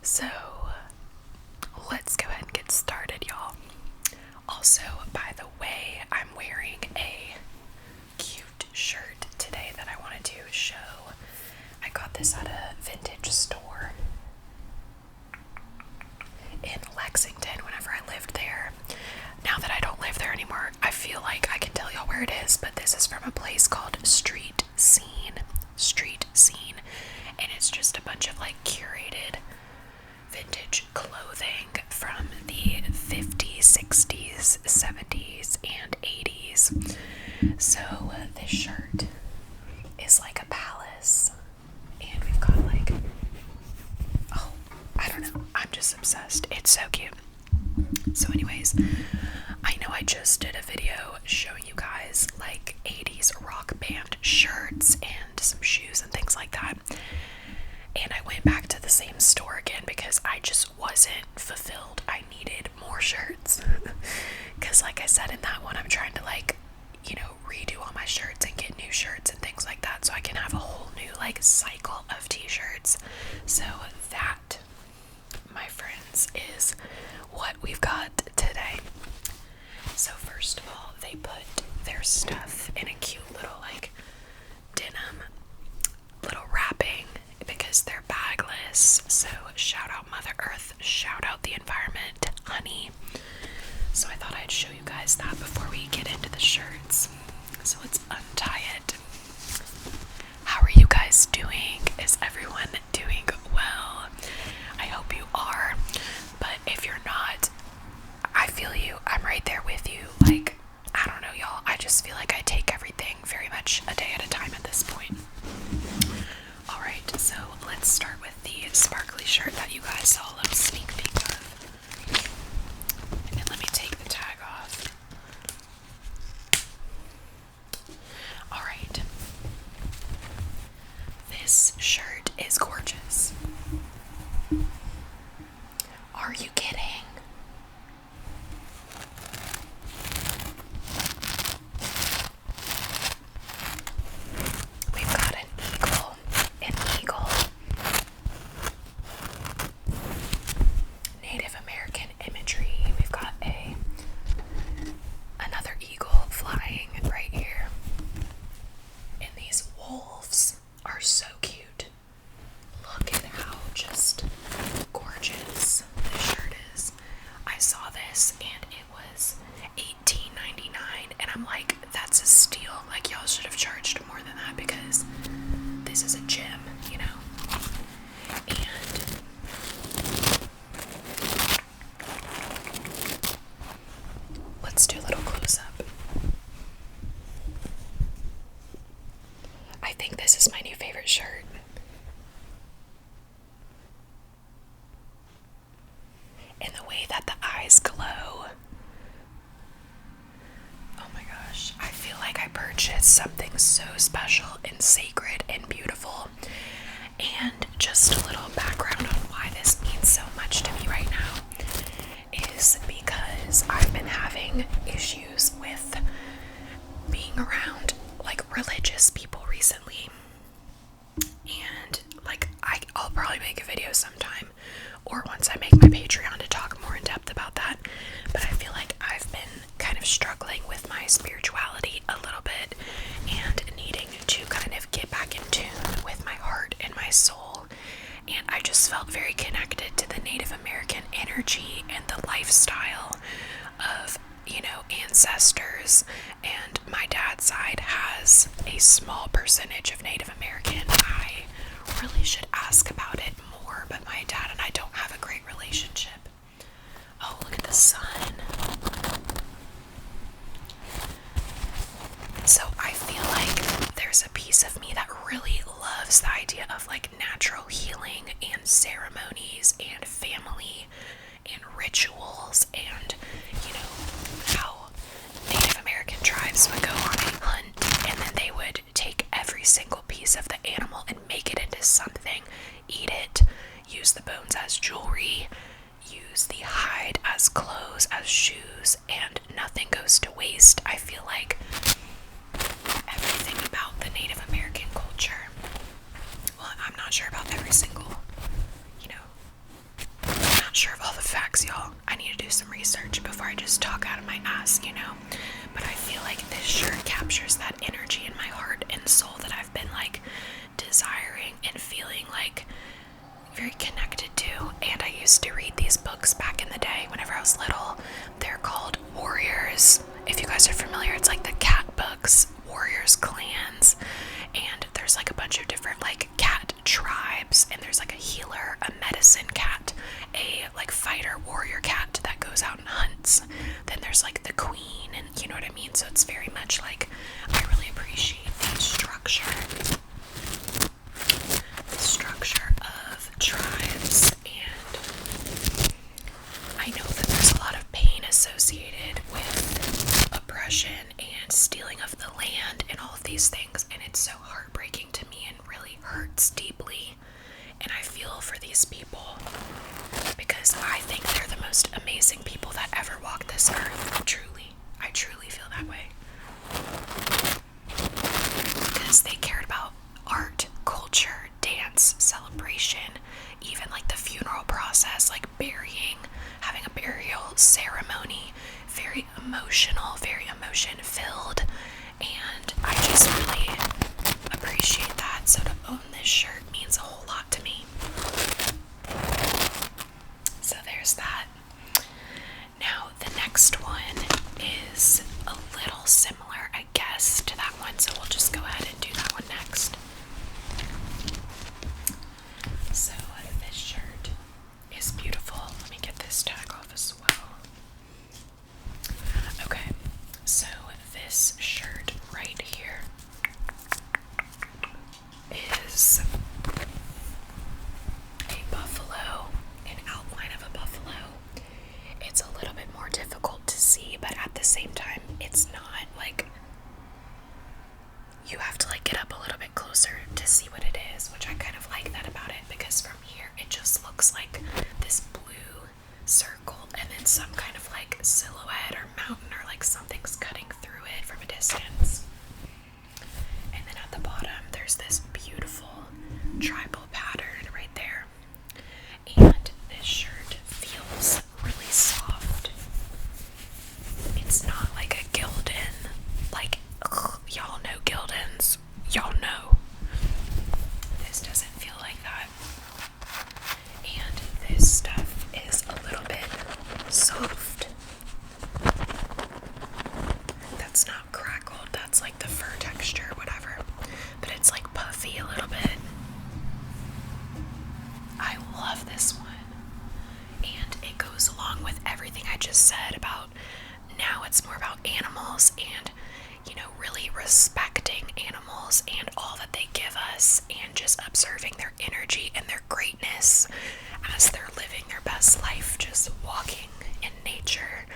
So let's go ahead and get started, y'all. Also, by the way, I'm wearing a cute shirt today that I wanted to show. I got this at a vintage store in Lexington whenever I lived there. Now that I don't live there anymore, I feel like I can tell y'all where it is, but this is from a place called Street Scene, and it's just a bunch of like curated vintage clothing from the 50s, 60s, 70s, and 80s. So this shirt is like a palace, and we've got like, oh, I don't know, I'm just obsessed. It's so cute. So anyways, I know I just did a video showing you guys like 80s rock band shirts and some shoes and things like that. And I went back to the same store again because I just wasn't fulfilled. I needed more shirts. Because like I said in that one, I'm trying to like, redo all my shirts and get new shirts and things like that so I can have a whole new like cycle of t-shirts. So that, my friends, is what we've got today. So first of all, they put their stuff in a cute little like denim little wrapping because they're bagless. So shout out Mother Earth, shout out the environment, honey. So I thought I'd show you guys that before we get into the shirts. So let's untie it. How are you guys doing? Is everyone doing well? I hope you are. But if you're not, I feel you. I'm right there with you. Like, I don't know, y'all. I just feel like I take everything very much a day at a time at this point. Alright, so let's start with the sparkly shirt that you guys saw a little sneak peek of. And let me take the tag off. Alright. This shirt is gorgeous. Are you kidding? We've got an eagle, Native American imagery. We've got another eagle flying right here. And these wolves are so cute. Look at how just gorgeous this shirt is. I saw this and it was $18.99, and I'm like, that's a steal. Like, y'all should have charged more than that because this is a gem, you know? And let's do a little close-up. I think this is my new favorite shirt. And the way that the eyes glow. Oh my gosh, I feel like I purchased something so special and sacred and beautiful. And just a little background on why this means so much to me right now is because I've been having issues with being around like religious people recently. And like I'll probably make a video sometime or once I make my Patreon to talk more in depth about that. But I feel like I've been kind of struggling with my spirituality a little bit and needing to kind of get back in tune with my heart and my soul. And I just felt very connected to the Native American energy and the lifestyle of, ancestors. And my dad's side has a small percentage of Native American. I really should ask about it more, but my dad and I don't have a great relationship. Oh, look at the sun. So I feel like there's a piece of me that really loves the idea of like natural healing and ceremonies and family and rituals and, how Native American tribes would go on a hunt and then they would take every single piece of the animal and make it into something, eat it, use the bones as jewelry, use the hide as clothes, as shoes, and nothing goes to waste. I feel like everything about the Native American culture, well, I'm not sure about every single, facts, y'all. I need to do some research before I just talk out of my ass, you know? But I feel like this shirt captures that energy in my heart and soul that I've been like desiring and feeling like very connected to. And I used to read these books back in the day whenever I was little. They're called Warriors. If you guys are familiar, it's like the cat books, Warriors, clans, and there's like a bunch of different like cat tribes, and there's like a healer, a medicine cat, a like fighter warrior cat that goes out and hunts. Then there's like the queen, and you know what I mean? So it's very much like, I really appreciate the structure of tribes, and I know that there's a lot of pain associated with oppression and stealing of the land and all of these things, and it's so heartbreaking to me and really hurts deeply. And I feel for these people because I think they're the most amazing people that ever walked this earth. I truly feel that way. Because they cared about art, culture, dance, celebration, even like the funeral process, like burying, having a burial ceremony, very emotional, very emotion filled, and I just really appreciate that. So to own this shirt means a whole lot to me. So there's that. Now the next one is a little similar, I guess, to that one, so we'll just go ahead and do that one next. So this shirt is beautiful. Let me get this tag off as well. Okay, so this shirt right here is a buffalo, an outline of a buffalo. It's a little bit more difficult to see, but at the same time, it's not like, you have to like get up a little bit closer to see what it is, which I kind of like that about it, because from here it just looks like this blue circle and then some kind of like silhouette or mountain or like something's cutting through it from a distance. And then at the bottom there's this beautiful tribal pattern right there. And this shirt feels really soft. It's not like a Gildan, like, ugh, y'all know Gildans, y'all know. This doesn't feel like that. And this stuff is a little bit soft. That's not crackled, that's like the fur texture, whatever. But it's like puffy a little bit. I love this one. And it goes along with everything I just said about, now it's more about animals and, you know, really respecting animals and all that they give us, and just observing their energy and their greatness as they're living their best life, just walking in nature.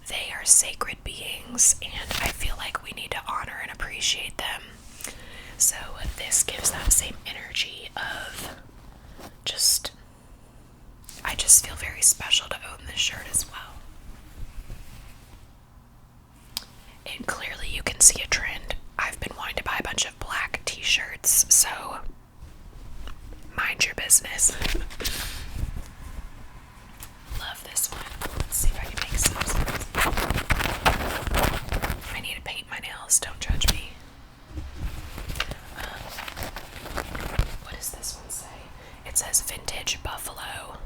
They are sacred beings, and I feel like we need to honor and appreciate them. So this gives that same energy of just, I just feel very special to own this shirt as well. And clearly you can see a trend. I've been wanting to buy a bunch of black t-shirts, so mind your business. Love this one. Let's see if I can make some sense. I need to paint my nails, don't judge me. What does this one say? It says vintage buffalo.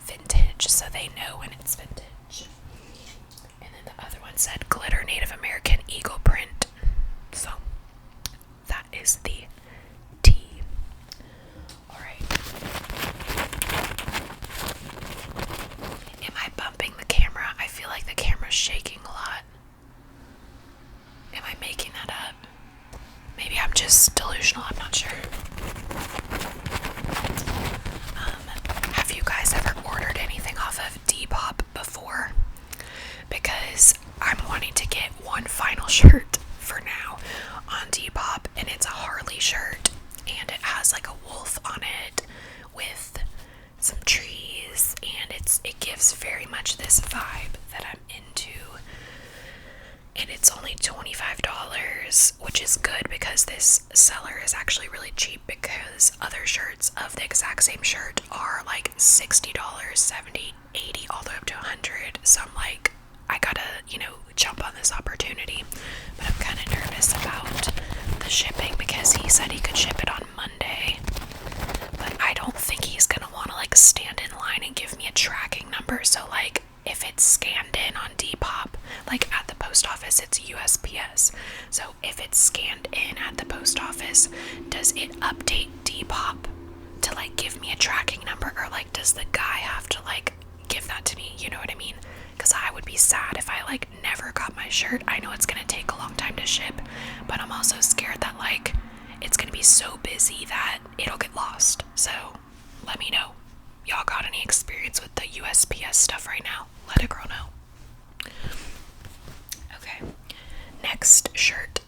Vintage, so they know when it's vintage. And then the other one said glitter Native American eagle print. So that is the T. Alright. Am I bumping the camera? I feel like the camera's shaking a lot. Am I making that up? Maybe I'm just delusional, I'm not sure. Have you guys ever ordered anything off of Depop before? Because I'm wanting to get one final shirt for now on Depop, and it's a Harley shirt, and it has like a wolf on it with some trees, and it gives very much this vibe that I'm into. And and it's only $25, which is good because this seller is actually really cheap, because other shirts of the exact same shirt are like $60, 70, 80, all the way up to 100. So I'm like, I gotta, jump on this opportunity. But I'm kind of nervous about the shipping because he said he could ship it on Monday. But I don't think he's gonna want to like stand in line and give me a tracking number. So like, if it's scanned in on Depop, like at the post office, it's USPS. So if it's scanned in at the post office, does it update Depop to like give me a tracking number, or like does the guy have to like give that to me? You know what I mean? Because I would be sad if I like never got my shirt. I know it's gonna take a long time to ship, but I'm also scared that like it's gonna be so busy that it'll get lost. So let me know. Y'all got any experience with the USPS stuff right now? Let a girl know. Okay, next shirt.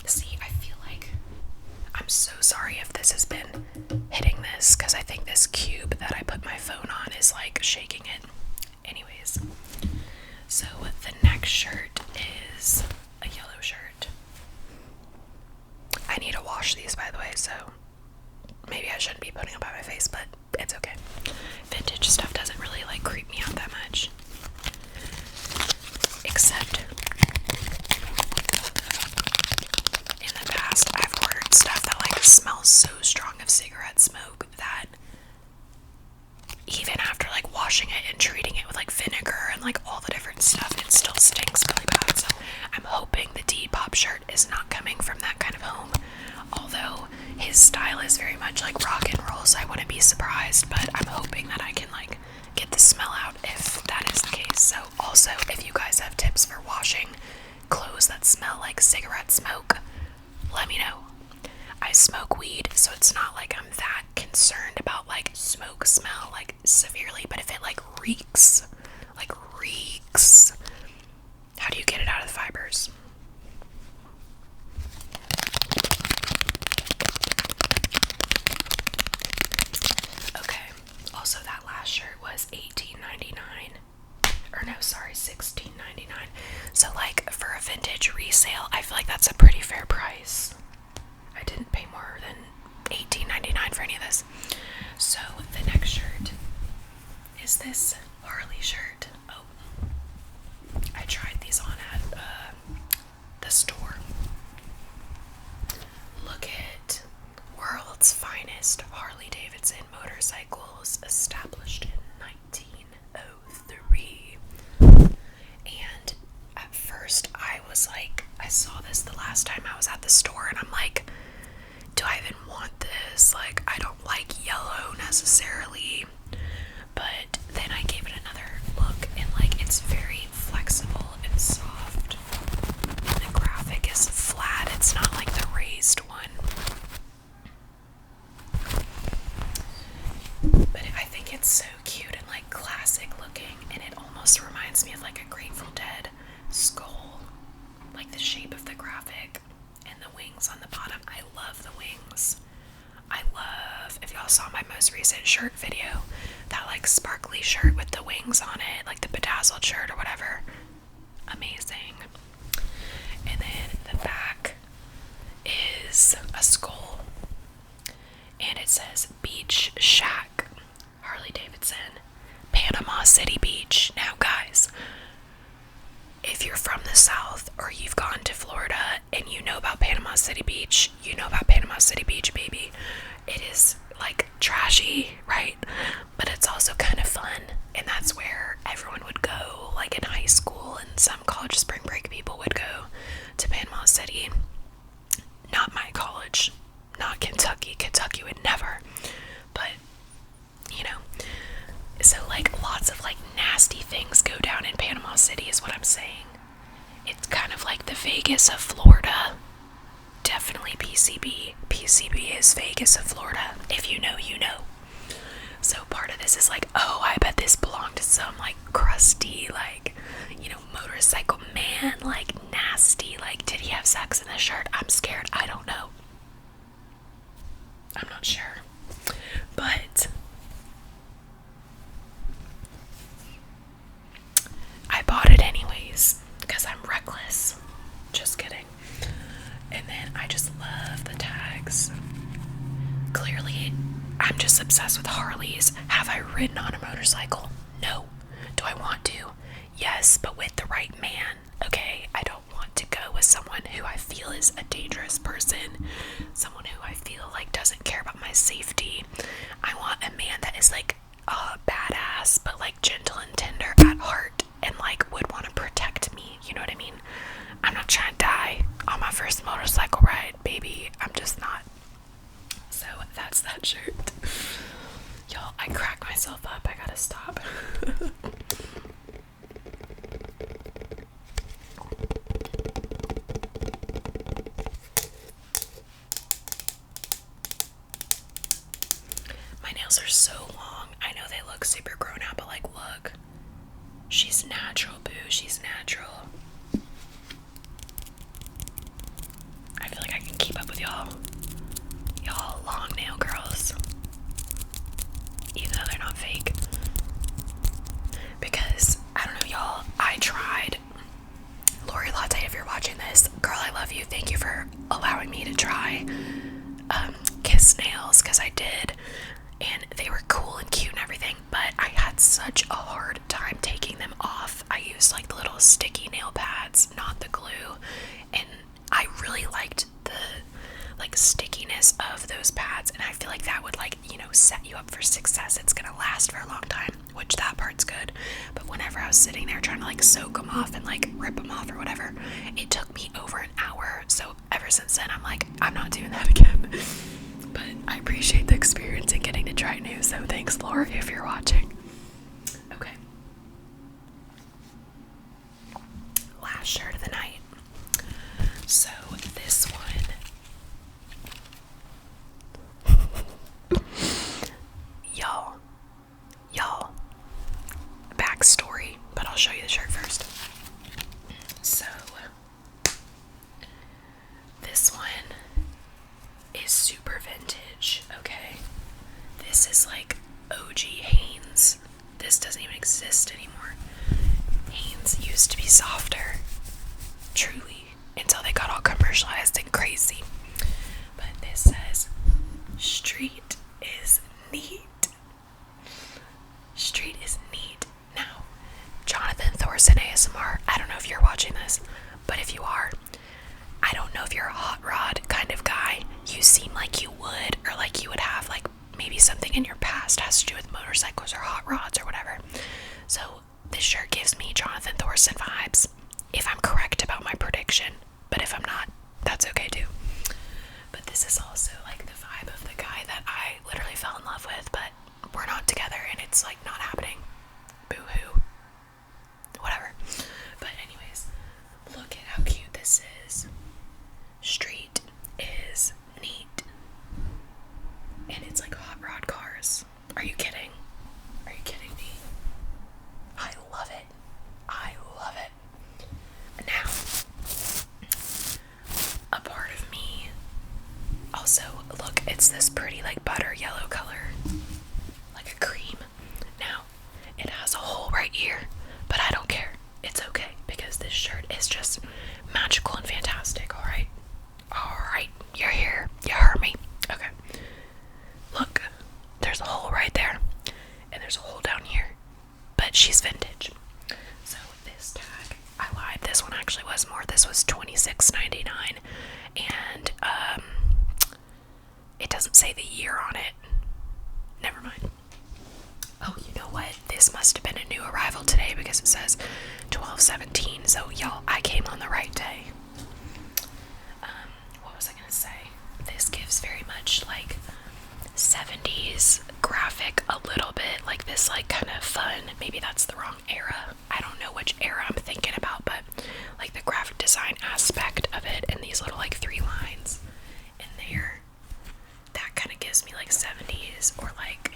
See, I feel like I'm so sorry if this has been hitting this, because I think this cube that I put my phone on is like shaking it. Anyways, so the next shirt is a yellow shirt. I need to wash these, by the way, so maybe I shouldn't be putting them by my face, but it's okay. Vintage stuff doesn't really like creep me out that much. Except in the past I've ordered stuff that like smells so strong of cigarette smoke that even after like washing it and treating it with like vinegar and like all the different stuff, it still stinks really bad. So I'm hoping the Depop shirt is not coming from that kind of home. Although his style is very much like rock and roll, so I wouldn't be surprised, but I'm hoping that I can like get the smell out if that is the case. So also, if you guys have tips for washing clothes that smell like cigarette smoke, let me know. I smoke weed, so it's not like I'm that concerned about like smoke smell like severely, but if it like reeks, how do you get it out of the fibers? Okay, also that last shirt was $18.99, or no, sorry, $16.99. So like for a vintage resale, I feel like that's a pretty fair price. I didn't pay more than $18.99 for any of this. So the next shirt is this Harley shirt. Oh, I tried these on at the store. Look at world's finest Harley Davidson motorcycles, established in 1903. And at first I was like, I saw this the last time I was at the store and I'm like, do I even want this? Like, I don't like yellow necessarily. But then I gave it another look and like it's very flexible and soft. And the graphic is flat, it's not like the raised one. But I think it's so cute and like classic looking, and it almost reminds me of like a Grateful Dead skull. Like the shape of the graphic and the wings on the bottom. I love the wings. I love, if y'all saw my most recent shirt video, that like sparkly shirt with the wings on it, like the bedazzled shirt or whatever. Amazing. And then the back is a skull, and it says Beach Shack, Harley Davidson, Panama City Beach. Now guys, if you're from the South or you've gone to Florida and you know about Panama City Beach, you know about Panama City Beach, baby. It is like trashy, right? But it's also kind of fun, and that's where everyone would go, like in high school, and some college spring break people would go to Panama City. Not my college, not Kentucky. Kentucky would never. But, you know, so like lots of like nasty things go down in Panama City is what I'm saying. It's kind of like the Vegas of Florida. Definitely PCB. PCB is Vegas of Florida. If you know, you know. So part of this is like, oh, I bet this belonged to some like crusty, like, you know, motorcycle man, like nasty, like did he have sex in the shirt? I'm scared. I don't know. I'm not sure. But I bought it anyways because I'm reckless. ridden on a motorcycle? No. Do I want to? Yes, but with the right man. Okay, I don't want to go with someone who I feel is a dangerous person, someone who I feel like doesn't care about my safety. I want a man that is like badass, but like gentle and tender at heart, and like would want to protect me. You know what I mean? I'm not trying to die on my first motorcycle ride, baby. I'm just not. So that's that shirt. Y'all, I crack myself up. I gotta stop. My nails are so long. I know they look super grown out, but like, look. She's natural, boo. She's natural. I feel like I can keep up with y'all. Y'all long nail girls. Even though they're not fake. Because, I don't know, y'all, I tried. Lori Latte, if you're watching this, girl, I love you. Thank you for allowing me to try Kiss nails, because I did. And they were cool and cute and everything, but I had such a hard time taking them off. I used like the little sticky nail pads, not the glue, and I really liked the like stickiness of those pads, and I feel like that would like, you know, set you up for success. It's gonna last for a long time, which that part's good. But whenever I was sitting there trying to like soak them off and like rip them off or whatever, it took me over an hour. So ever since then, I'm like, I'm not doing that again. But I appreciate the experience and getting to try new, so thanks, Lori, if you're watching. Okay. Last shirt of the night. So this one. Y'all, backstory, but I'll show you the shirt first. So, this one is super vintage, okay? This is like OG Hanes. This doesn't even exist anymore. Hanes used to be softer, truly, until they got all commercialized and crazy. But this says, street is neat. Street is neat. Now, Jonathan Thorson ASMR, I don't know if you're watching this, but if you are, I don't know if you're a hot rod kind of guy. You seem like you would, or like you would have like maybe something in your past has to do with motorcycles or hot rods or whatever. So this shirt gives me Jonathan Thorson vibes, if I'm correct about my prediction, but if I'm not, that's okay too. But this is also like the vibe of the guy that I literally fell in love with, but we're not together and it's like not happening. Boo-hoo. Whatever. But anyways, look at how cute this is. Street is neat. And it's like hot rod cars. Are you kidding? Are you kidding me? I love it. I love it. Now, a part of me also, look, it's this pretty like butter yellow color, like a cream. Now, it has a hole right here, but I don't care. It's okay, because this shirt is just magical and fantastic, alright? Alright, you're here. You heard me. Okay. Look, there's a hole right there, and there's a hole down here, but she's vintage. So this tag, I lied, this one actually was more. This was $26.99, and it doesn't say the year on it. Never mind. Oh, you know what? This must have been a new arrival today because it says 12/17. So y'all, I came on the right day. What was I gonna say? This gives very much like 70s graphic, a little bit like this, like kind of fun. Maybe that's the wrong era. I don't know which era I'm thinking about, but like the graphic design aspect of it and these little like 3 lines in there, that kind of gives me like 70s or like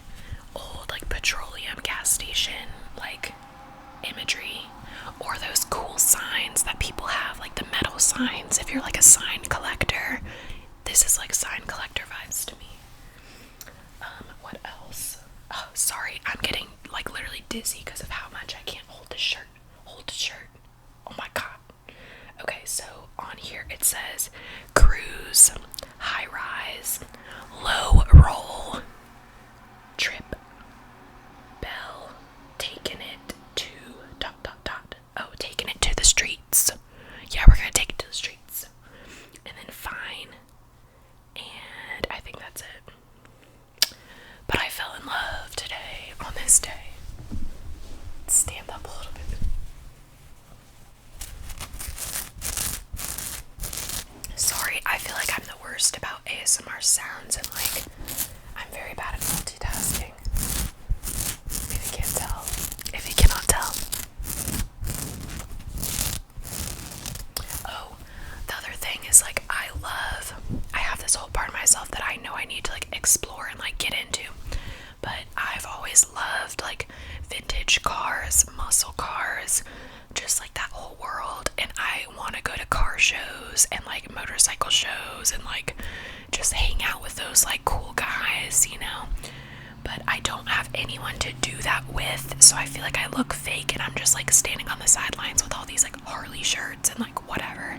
old like petroleum gas station like imagery, or those cool signs that people have, like the metal signs. If you're like a sign collector, this is like sign collector vibes to me. What else? Oh, sorry, I'm getting like literally dizzy because of how much I can't hold the shirt. Hold the shirt. Oh my god. Okay, so on here it says cruise, high rise, low roll, trip, loved like vintage cars, muscle cars, just like that whole world. And I want to go to car shows and like motorcycle shows and like just hang out with those like cool guys, you know. But I don't have anyone to do that with, so I feel like I look fake and I'm just like standing on the sidelines with all these like Harley shirts and like whatever,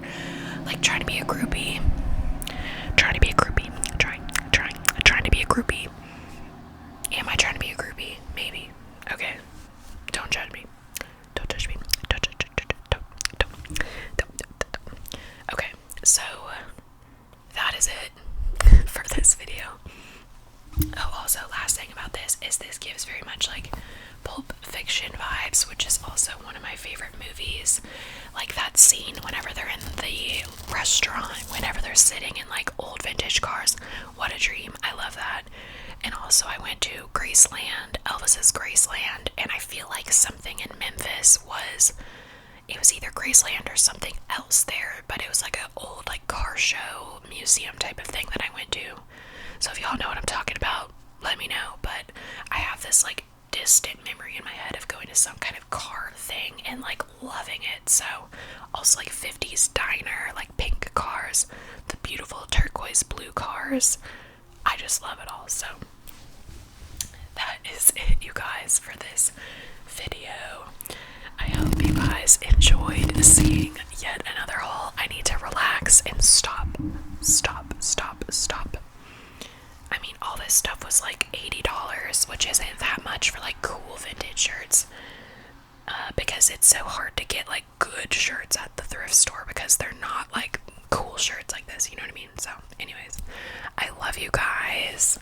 like trying to be a groupie, trying to be a groupie, trying to be a groupie. Am I trying to be a groupie? Maybe. Okay. Don't judge me. Don't judge me. Don't. Okay, so that is it for this video. Oh, also, last thing about this is this gives very much like Pulp Fiction vibes, which is also one of my favorite movies. Like that scene whenever they're in the restaurant, whenever they're sitting in like old vintage cars. What a dream. I love that. And also I went to Graceland, Elvis's Graceland, and I feel like something in Memphis it was either Graceland or something else there, but it was like an old like car show museum type of thing that I went to. So if y'all know what I'm talking about, let me know. But I have this like distant memory in my head of going to some kind of car thing and like loving it. So also like 50s diner, like pink cars, the beautiful turquoise blue cars. I just love it all. So that is it, you guys, for this video. I hope you guys enjoyed seeing yet another haul. I need to relax and stop. I mean, all this stuff was like $80, which isn't that much for like cool vintage shirts. Because it's so hard to get like good shirts at the thrift store because they're not like cool shirts like this, you know what I mean? So anyways, I love you guys.